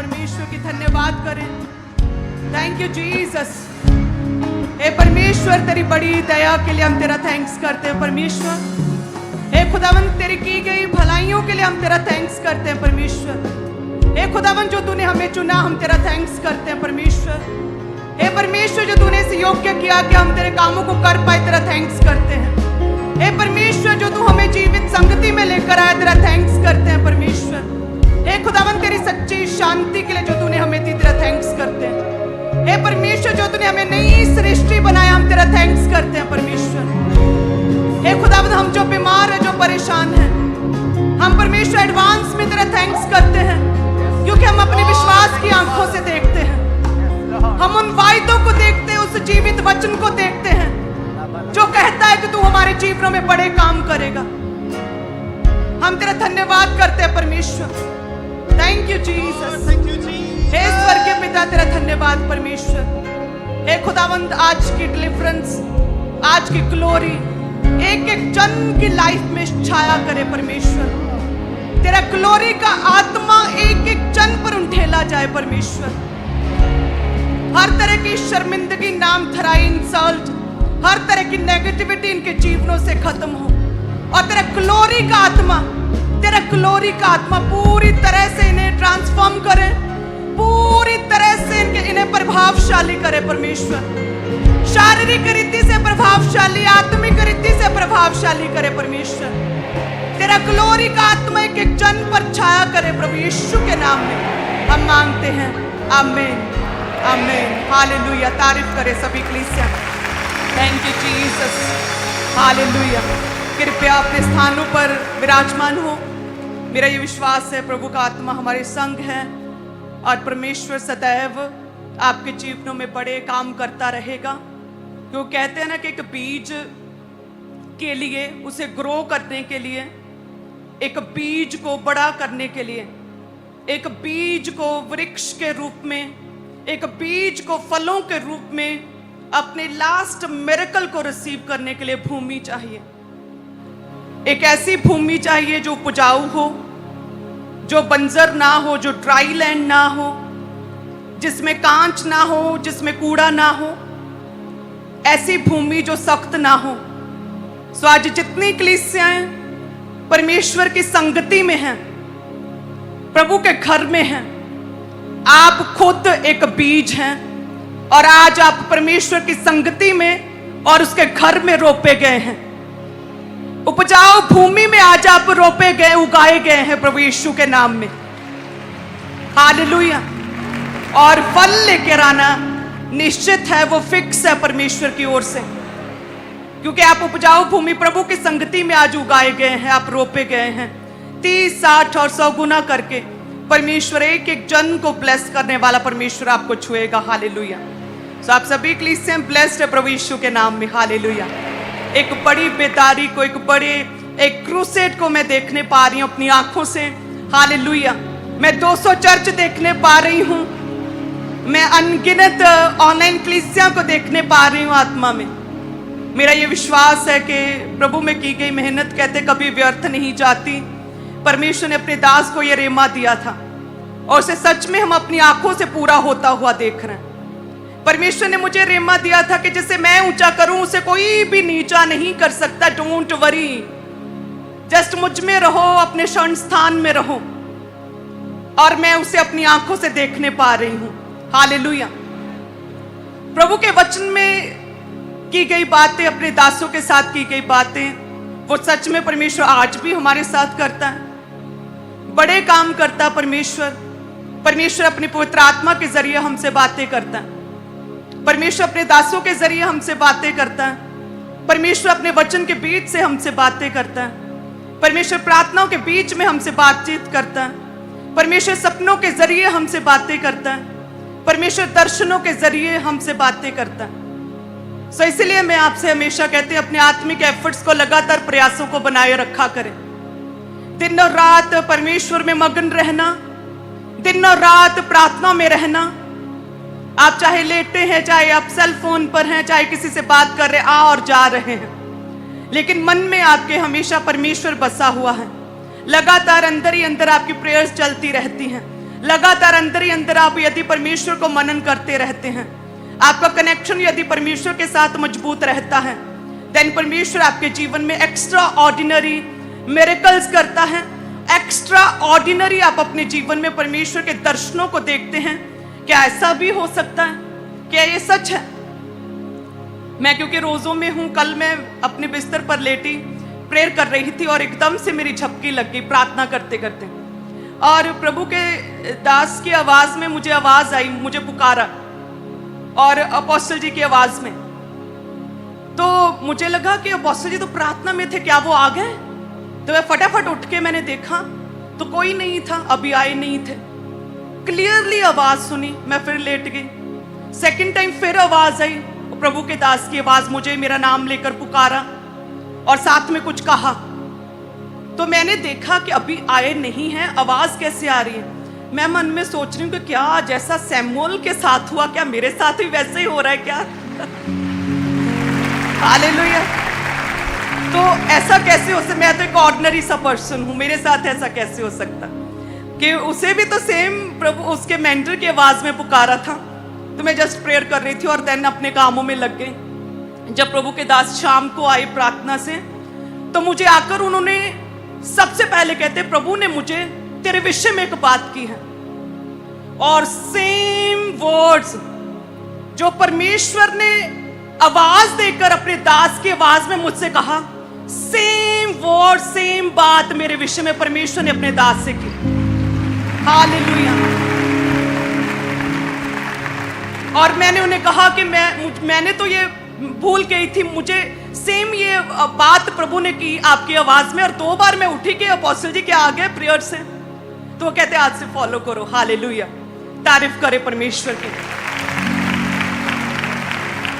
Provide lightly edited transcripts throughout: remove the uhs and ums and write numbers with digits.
परमेश्वर की धन्यवाद करें। Thank you Jesus. हे परमेश्वर तेरी बड़ी दया के लिए हम तेरा थैंक्स करते हैं परमेश्वर। हे खुदावन तेरी की गई भलाइयों के लिए हम तेरा थैंक्स करते हैं परमेश्वर। हे खुदावन जो तूने हमें चुना हम तेरा थैंक्स करते हैं परमेश्वर। हे परमेश्वर जो तूने इस योग्य किया कि हम तेरे कामों को कर पाए तेरा थैंक्स करते हैं। हे परमेश्वर जो तू हमें जीवित संगति में लेकर आया तेरा थैंक्स करते हैं परमेश्वर। हे खुदावन तेरी सच्ची शांति के लिए जो तूने हमें दी तेरा थैंक्स करते हैं। हे परमेश्वर जो तूने हमें नई सृष्टि बनाया हम तेरा थैंक्स करते हैं परमेश्वर। हे खुदावन हम जो बीमार है जो परेशान है हम परमेश्वर एडवांस में तेरा थैंक्स करते हैं क्योंकि हम अपने विश्वास की आंखों से देखते हैं। हम उन वायदों को देखते हैं, उस जीवित वचन को देखते हैं जो कहता है कि तू हमारे जीवनों में बड़े काम करेगा। हम तेरा धन्यवाद करते हैं परमेश्वर। Thank you Jesus. हे स्वर्गीय पिता तेरा धन्यवाद परमेश्वर। हे खुदावंद आज की डिलीवरेंस, आज की ग्लोरी एक एक जन की लाइफ में छाया करे परमेश्वर। तेरा ग्लोरी का आत्मा एक एक जन पर उठेला जाए परमेश्वर। हर तरह की शर्मिंदगी, नाम धराई, इंसल्ट, हर तरह की नेगेटिविटी इनके जीवनों से खत्म हो और तेरा ग्लोरी का आत्मा पूरी तरह से इन्हें ट्रांसफॉर्म करे, पूरी तरह से इन्हें प्रभावशाली करे परमेश्वर। शारीरिक रीति से प्रभावशाली, आत्मिक रीति से प्रभावशाली करे परमेश्वर। तेरा ग्लोरी का आत्मा एक एक जन पर छाया करे प्रभु यीशु के नाम में हम मांगते हैं। आमीन आमीन। हालेलुया। तारीफ करे सभी कलीसिया। Thank you Jesus. हालेलुया। कृपया अपने स्थानों पर विराजमान हो। मेरा ये विश्वास है प्रभु का आत्मा हमारे संग है और परमेश्वर सदैव आपके जीवनों में बड़े काम करता रहेगा। क्यों कहते हैं ना कि एक बीज के लिए, उसे ग्रो करने के लिए, एक बीज को बड़ा करने के लिए, एक बीज को वृक्ष के रूप में, एक बीज को फलों के रूप में अपने लास्ट मिरेकल को रिसीव करने के लिए भूमि चाहिए। एक ऐसी भूमि चाहिए जो उपजाऊ हो, जो बंजर ना हो, जो ड्राई लैंड ना हो, जिसमें कांच ना हो, जिसमें कूड़ा ना हो, ऐसी भूमि जो सख्त ना हो। सो आज जितनी कलीसियाएं परमेश्वर की संगति में हैं, प्रभु के घर में हैं, आप खुद एक बीज हैं और आज आप परमेश्वर की संगति में और उसके घर में रोपे गए हैं। उपजाऊ भूमि में आज आप रोपे गए, उगाए गए हैं प्रभु यीशु के नाम में। हालेलुया। और फल लेकर आना निश्चित है, वो फिक्स है परमेश्वर की ओर से, क्योंकि आप उपजाऊ भूमि प्रभु की संगति में आज उगाए गए हैं, आप रोपे गए हैं। 30, 60 और 100 गुना करके परमेश्वर एक एक जन को ब्लेस करने वाला परमेश्वर आपको छुएगा। हालेलुया। सो आप सभी कलीसियां ब्लेस्ड है प्रभु यीशु के नाम में। हालेलुया। एक बड़ी बेदारी को, एक क्रूसेड को मैं देखने पा रही हूं अपनी आंखों से। हालेलुया। मैं 200 चर्च देखने पा रही हूं, मैं अनगिनत ऑनलाइन कलीसियां को देखने पा रही हूं आत्मा में। मेरा ये विश्वास है कि प्रभु में की गई मेहनत कहते कभी व्यर्थ नहीं जाती। परमेश्वर ने अपने दास को ये रेमा दिया था और उसे सच में हम अपनी आंखों से पूरा होता हुआ देख रहे हैं। परमेश्वर ने मुझे रेमा दिया था कि जिसे मैं ऊंचा करूं उसे कोई भी नीचा नहीं कर सकता। डोंट वरी, जस्ट मुझ में रहो, अपने शरण स्थान में रहो। और मैं उसे अपनी आंखों से देखने पा रही हूं। हालेलुया। प्रभु के वचन में की गई बातें, अपने दासों के साथ की गई बातें, वो सच में परमेश्वर आज भी हमारे साथ करता है, बड़े काम करता है परमेश्वर। परमेश्वर अपनी पवित्र आत्मा के जरिए हमसे बातें करता है। परमेश्वर अपने दासों के जरिए हमसे बातें करता है। परमेश्वर अपने वचन के बीच से हमसे बातें करता है। परमेश्वर प्रार्थनाओं के बीच में हमसे बातचीत करता है। परमेश्वर सपनों के जरिए हमसे बातें करता है। परमेश्वर दर्शनों के जरिए हमसे बातें करता है। सो इसलिए मैं आपसे हमेशा कहती हूं अपने आत्मिक एफर्ट्स को, लगातार प्रयासों को बनाए रखा करें। दिन और रात परमेश्वर में मगन रहना, दिन और रात प्रार्थना में रहना। आप चाहे लेटे हैं, चाहे आप सेल फोन पर हैं, चाहे किसी से बात कर रहे, आ और जा रहे हैं, लेकिन मन में आपके हमेशा परमेश्वर बसा हुआ है। लगातार अंदर ही अंदर आपकी प्रेयर्स चलती रहती हैं। लगातार अंदर ही अंदर आप यदि परमेश्वर को मनन करते रहते हैं, आपका कनेक्शन यदि परमेश्वर के साथ मजबूत रहता है, देन परमेश्वर आपके जीवन में एक्स्ट्रा ऑर्डिनरी मिरेकल्स करता है। एक्स्ट्रा ऑर्डिनरी आप अपने जीवन में परमेश्वर के दर्शनों को देखते हैं। क्या ऐसा भी हो सकता है? क्या ये सच है? मैं क्योंकि रोजों में हूं, कल मैं अपने बिस्तर पर लेटी प्रेयर कर रही थी और एकदम से मेरी झपकी लग गई प्रार्थना करते करते, और प्रभु के दास की आवाज में मुझे आवाज आई, मुझे पुकारा, और अपोस्टल जी की आवाज में। तो मुझे लगा कि अपोस्टल जी तो प्रार्थना में थे, क्या वो आ गए? तो मैं फटाफट उठ के मैंने देखा तो कोई नहीं था, अभी आए नहीं थे। क्लियरली आवाज सुनी, मैं फिर लेट गई। सेकंड टाइम फिर आवाज आई, प्रभु के दास की आवाज, मुझे मेरा नाम लेकर पुकारा और साथ में कुछ कहा। तो मैंने देखा कि अभी आए नहीं हैं, आवाज कैसे आ रही है? मैं मन में सोच रही हूँ कि क्या जैसा सैमुअल के साथ हुआ, क्या मेरे साथ भी वैसे ही हो रहा है क्या? हालेलुया। तो ऐसा कैसे हो सकता? मैं तो एक ऑर्डिनरी सा पर्सन हूं, मेरे साथ ऐसा कैसे हो सकता कि उसे भी तो सेम प्रभु उसके मेंटर की आवाज में पुकारा था। तो मैं जस्ट प्रेयर कर रही थी और देन अपने कामों में लग गई। जब प्रभु के दास शाम को आए प्रार्थना से, तो मुझे आकर उन्होंने सबसे पहले कहते, प्रभु ने मुझे तेरे विषय में एक बात की है, और सेम वर्ड्स जो परमेश्वर ने आवाज देकर अपने दास की आवाज में मुझसे कहा, सेम वर्ड सेम बात मेरे विषय में परमेश्वर ने अपने दास से की। हालेलुया। और मैंने उन्हें कहा कि मैंने तो ये भूल गई थी, मुझे सेम ये बात प्रभु ने की आपकी आवाज में। और 2 बार मैं उठी कि अपोस्टल जी क्या आ गए प्रेयर से, तो वो कहते आज से फॉलो करो। हालेलुया, तारीफ करे परमेश्वर की।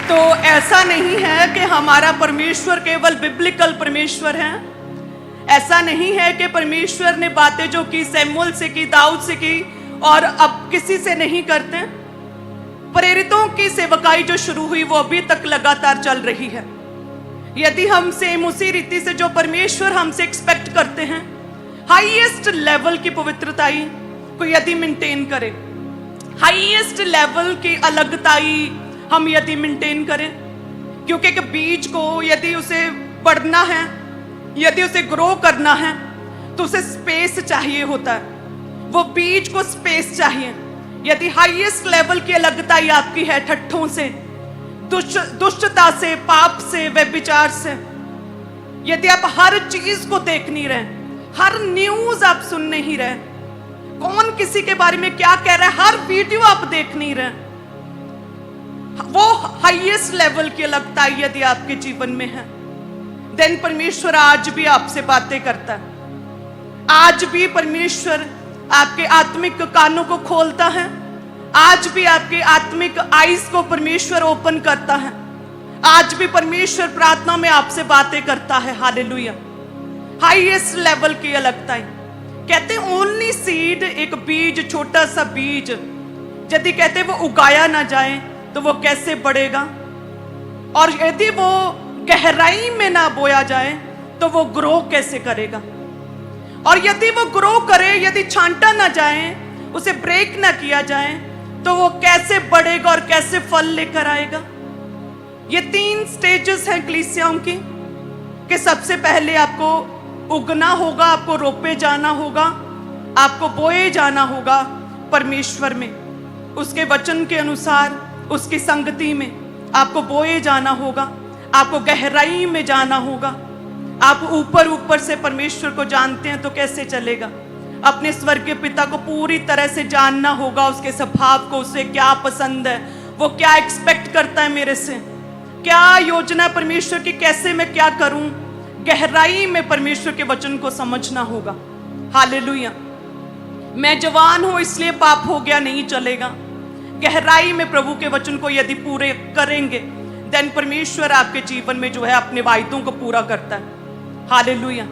तो ऐसा नहीं है कि हमारा परमेश्वर केवल बिब्लिकल परमेश्वर है। ऐसा नहीं है कि परमेश्वर ने बातें जो की सैमुअल से की, दाऊद से की, और अब किसी से नहीं करते। प्रेरितों की सेवकाई जो शुरू हुई वो अभी तक लगातार चल रही है। यदि हम सेम उसी रीति से जो परमेश्वर हमसे एक्सपेक्ट करते हैं, हाईएस्ट लेवल की पवित्रताई को यदि मेंटेन करें, हाईएस्ट लेवल की अलगताई हम यदि मेंटेन करें, क्योंकि एक बीज को यदि उसे बढ़ना है, यदि उसे ग्रो करना है, तो उसे स्पेस चाहिए होता है। वो बीज को स्पेस चाहिए। यदि हाईएस्ट लेवल की अलगताई आपकी है ठट्ठों से, दुष्टता से, पाप से, व्यभिचार से, यदि आप हर चीज को देख नहीं रहे, हर न्यूज आप सुन नहीं रहे, कौन किसी के बारे में क्या कह रहा है, हर वीडियो आप देख नहीं रहे, वो हाईएस्ट लेवल की अलगताई यदि आपके जीवन में है, देन परमेश्वर आज भी आपसे बातें करता है। आज भी परमेश्वर आपके आत्मिक कानों को खोलता है। आज भी आपके आत्मिक आईज को परमेश्वर ओपन करता है। आज भी परमेश्वर प्रार्थना में आपसे बातें करता है। हालेलुया। हाईएस्ट लेवल की अलगताई। कहते ओनली सीड, एक बीज, छोटा सा बीज यदि कहते वो उगाया ना जाए तो वो कैसे बढ़ेगा, और यदि वो गहराई में ना बोया जाए तो वो ग्रो कैसे करेगा, और यदि वो ग्रो करे, यदि छांटा ना जाए, उसे ब्रेक ना किया जाए, तो वो कैसे बढ़ेगा और कैसे फल लेकर आएगा। ये 3 स्टेजेस हैं कलीसियाओं की, कि सबसे पहले आपको उगना होगा, आपको रोपे जाना होगा, आपको बोए जाना होगा परमेश्वर में, उसके वचन के अनुसार, उसकी संगति में आपको बोए जाना होगा, आपको गहराई में जाना होगा। आप ऊपर ऊपर से परमेश्वर को जानते हैं तो कैसे चलेगा। अपने स्वर्गीय पिता को पूरी तरह से जानना होगा, उसके स्वभाव को, उसे क्या पसंद है, वो क्या एक्सपेक्ट करता है मेरे से, क्या योजना परमेश्वर की, कैसे मैं क्या करूं। गहराई में परमेश्वर के वचन को समझना होगा। हालेलुया। मैं जवान हूं इसलिए पाप हो गया नहीं चलेगा। गहराई में प्रभु के वचन को यदि पूरे करेंगे, देन परमेश्वर आपके जीवन में जो है अपने वायदों को पूरा करता है। हालेलुया।